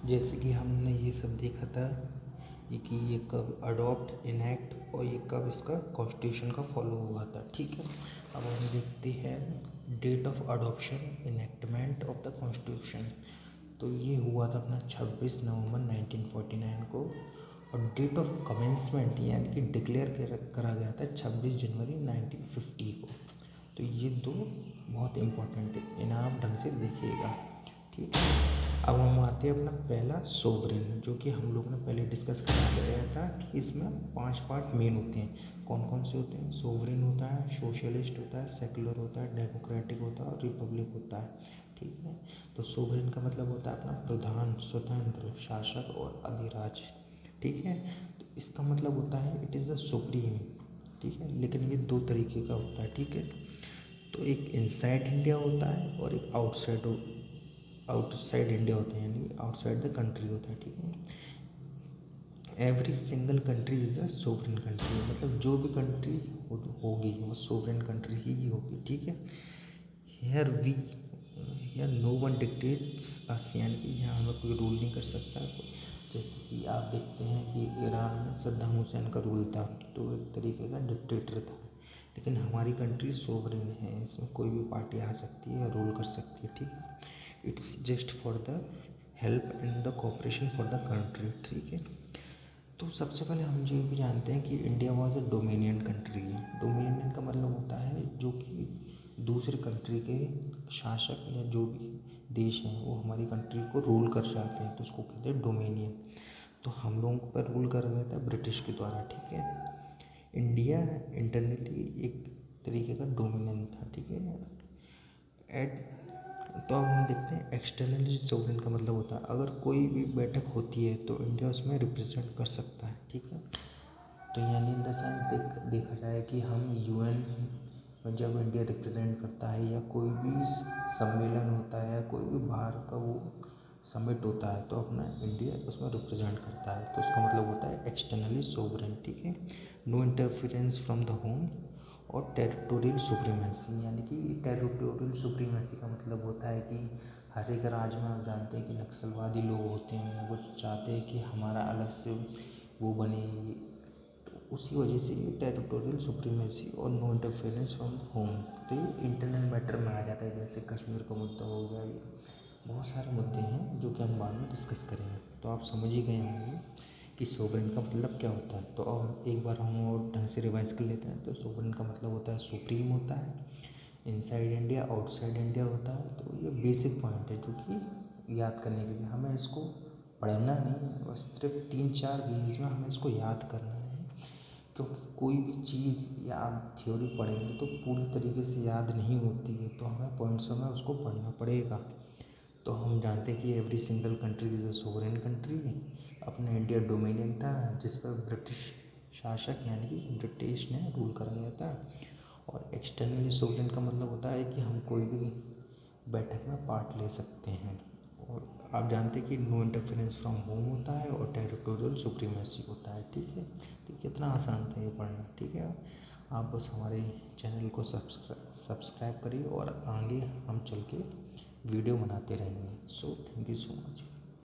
जैसे कि हमने ये सब देखा था कि ये कब अडॉप्ट इनैक्ट और ये कब इसका कॉन्स्टिट्यूशन का फॉलो हुआ था, ठीक है। अब हम देखते हैं date of adoption enactment of the constitution. तो ये हुआ था अपना 26 नवंबर 1949 को, और डेट ऑफ कमेंसमेंट यानी कि डिक्लेयर करा गया था 26 जनवरी 1950 को। तो ये दो बहुत इम्पोर्टेंट है, इन्हें आप ढंग से देखिएगा, ठीक है। अब हम आते हैं अपना पहला सोवरेन, जो कि हम लोग ने पहले डिस्कस करा गया था कि इसमें 5 पार्ट मेन होते हैं। कौन कौन से होते हैं? सोवरेन होता है, सोशलिस्ट होता है, सेकुलर होता है, डेमोक्रेटिक होता है और रिपब्लिक होता है, ठीक है। तो सोवरेन का मतलब होता है अपना प्रधान, स्वतंत्र, शासक और अधिराज, ठीक है। तो इसका मतलब होता है इट इज़ द सुप्रीम, ठीक है। लेकिन ये दो तरीके का होता है, ठीक है। तो एक इनसाइड इंडिया होता है और एक आउटसाइड इंडिया होता है, यानी आउटसाइड द कंट्री होता है, ठीक है। Every single country is a sovereign country, मतलब जो भी कंट्री होगी वो सोवरेन कंट्री ही होगी, ठीक है। हेयर नो वन डिक्टेट्स अस, यानी कि यहाँ हमें कोई रूल नहीं कर सकता। जैसे कि आप देखते हैं कि ईरान में सद्दाम हुसैन का रूल था, तो एक तरीके का डिक्टेटर था। लेकिन हमारी कंट्री सोवरेन है, इसमें कोई भी पार्टी आ सकती है या रूल कर सकती है, ठीक है। It's just for the help and the cooperation for the country, ठीक है। तो सबसे पहले हम ये भी जानते हैं कि India was a dominion country. Dominion का मतलब होता है जो कि दूसरे कंट्री के शासक या जो भी देश हैं वो हमारी कंट्री को रूल कर जाते हैं, तो उसको कहते हैं डोमिनियन। तो हम लोगों पर रूल करा गया था ब्रिटिश के द्वारा, ठीक है। इंडिया इंटरनली एक तरीके का डोमिनियन था, ठीक है। एट तो अब हम देखते हैं एक्सटर्नली सोवरेन का मतलब होता है अगर कोई भी बैठक होती है तो इंडिया उसमें रिप्रेजेंट कर सकता है, ठीक है। तो यानी इन द सेंस देखा जाए कि हम यूएन में जब इंडिया रिप्रेजेंट करता है या कोई भी सम्मेलन होता है या कोई भी बाहर का वो समिट होता है तो अपना इंडिया उसमें रिप्रेजेंट करता है, तो उसका मतलब होता है एक्सटर्नली सोवरेन, ठीक है। No interference from the home और टेरिटोरियल सुप्रीमेसी, यानी कि टेरिटोरियल सुप्रीमेसी का मतलब होता है कि हर एक राज्य में आप जानते हैं कि नक्सलवादी लोग होते हैं, वो चाहते हैं कि हमारा अलग से वो बने, तो उसी वजह से ये टेरिटोरियल सुप्रीमेसी और नो इंटरफेरेंस फ्रॉम होम। तो ये इंटरनल मैटर में आ जाता है, जैसे कश्मीर का मुद्दा हो गया, ये बहुत सारे मुद्दे हैं जो कि हम बाद में डिस्कस करेंगे। तो आप समझ ही गए होंगे कि सोवरेन का मतलब क्या होता है। तो अब एक बार हम और ढंग से रिवाइज कर लेते हैं। तो सोवरेन का मतलब होता है सुप्रीम होता है, इनसाइड इंडिया आउटसाइड इंडिया होता है। तो ये बेसिक पॉइंट है जो कि याद करने के लिए हमें इसको पढ़ना नहीं है, बस सिर्फ 3-4 पेज में हमें इसको याद करना है। क्योंकि कोई भी चीज़ या आप थ्योरी पढ़ेंगे तो पूरी तरीके से याद नहीं होती है, तो हमें पॉइंट्स में उसको पढ़ना पड़ेगा। तो हम जानते हैं कि every single country is a sovereign country. अपना इंडिया डोमिनियन था जिस पर ब्रिटिश शासक यानी कि ब्रिटिश ने रूल करा गया था। और एक्सटर्नली सोवरेन का मतलब होता है कि हम कोई भी बैठक में पार्ट ले सकते हैं। और आप जानते हैं कि नो इंटरफेरेंस फ्रॉम होम होता है और टेरिटोरियल सुप्रीमेसी होता है, ठीक है। तो कितना आसान था ये पढ़ना, ठीक है। आप बस हमारे चैनल को सब्सक्राइब करिए और आगे हम चल के वीडियो बनाते रहेंगे। So thank you so much.